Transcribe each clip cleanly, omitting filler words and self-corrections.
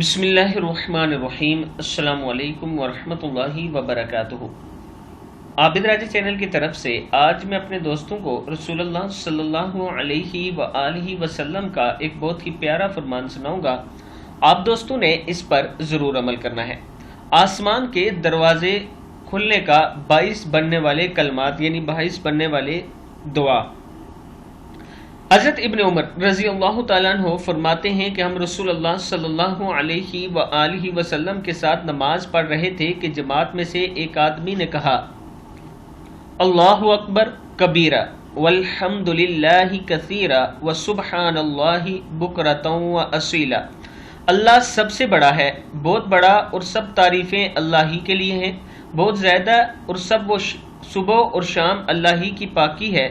بسم اللہ الرحمن الرحیم۔ السلام علیکم ورحمۃ اللہ وبرکاتہ۔ عابد راجہ چینل کی طرف سے آج میں اپنے دوستوں کو رسول اللہ صلی اللہ علیہ وآلہ وسلم کا ایک بہت ہی پیارا فرمان سناؤں گا۔ آپ دوستوں نے اس پر ضرور عمل کرنا ہے۔ آسمان کے دروازے کھلنے کا باعث بننے والے کلمات یعنی باعث بننے والے دعا۔ حضرت ابن عمر رضی اللہ تعالیٰ عنہ فرماتے ہیں کہ ہم رسول اللہ صلی اللہ علیہ وآلہ وسلم کے ساتھ نماز پڑھ رہے تھے کہ جماعت میں سے ایک آدمی نے کہا، اللہ اکبر کبیرہ والحمد للہ کثیرہ وسبحان اللہ بکرۃ واصیلا۔ اللہ سب سے بڑا ہے، بہت بڑا، اور سب تعریفیں اللہ ہی کے لیے ہیں، بہت زیادہ، اور سب وہ صبح اور شام اللہ ہی کی پاکی ہے۔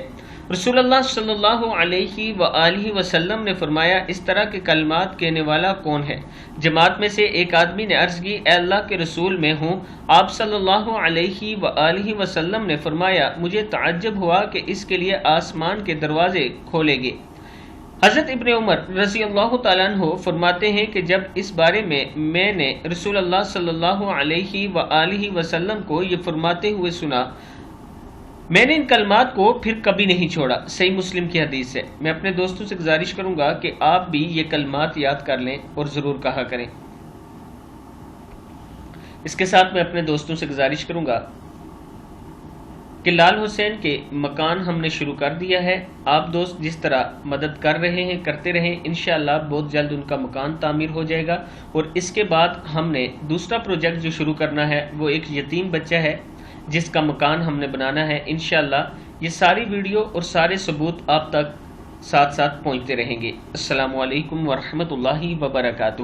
رسول اللہ صلی اللہ علیہ وآلہ وسلم نے فرمایا، اس طرح کے کلمات کہنے والا کون ہے؟ جماعت میں سے ایک آدمی نے عرض کی، اے اللہ کے رسول میں ہوں۔ آپ صلی اللہ علیہ وآلہ وسلم نے فرمایا، مجھے تعجب ہوا کہ اس کے لیے آسمان کے دروازے کھولے گئے۔ حضرت ابن عمر رضی اللہ تعالیٰ عنہ فرماتے ہیں کہ جب اس بارے میں نے رسول اللہ صلی اللہ علیہ وآلہ وسلم کو یہ فرماتے ہوئے سنا، میں نے ان کلمات کو پھر کبھی نہیں چھوڑا۔ صحیح مسلم کی حدیث ہے۔ میں اپنے دوستوں سے گزارش کروں گا کہ آپ بھی یہ کلمات یاد کر لیں اور ضرور کہا کریں۔ اس کے ساتھ میں اپنے دوستوں سے گزارش کروں گا کہ لال حسین کے مکان ہم نے شروع کر دیا ہے۔ آپ دوست جس طرح مدد کر رہے ہیں کرتے رہیں، انشاءاللہ بہت جلد ان کا مکان تعمیر ہو جائے گا۔ اور اس کے بعد ہم نے دوسرا پروجیکٹ جو شروع کرنا ہے وہ ایک یتیم بچہ ہے جس کا مکان ہم نے بنانا ہے۔ انشاءاللہ یہ ساری ویڈیو اور سارے ثبوت آپ تک ساتھ ساتھ پہنچتے رہیں گے۔ السلام علیکم ورحمۃ اللہ وبرکاتہ۔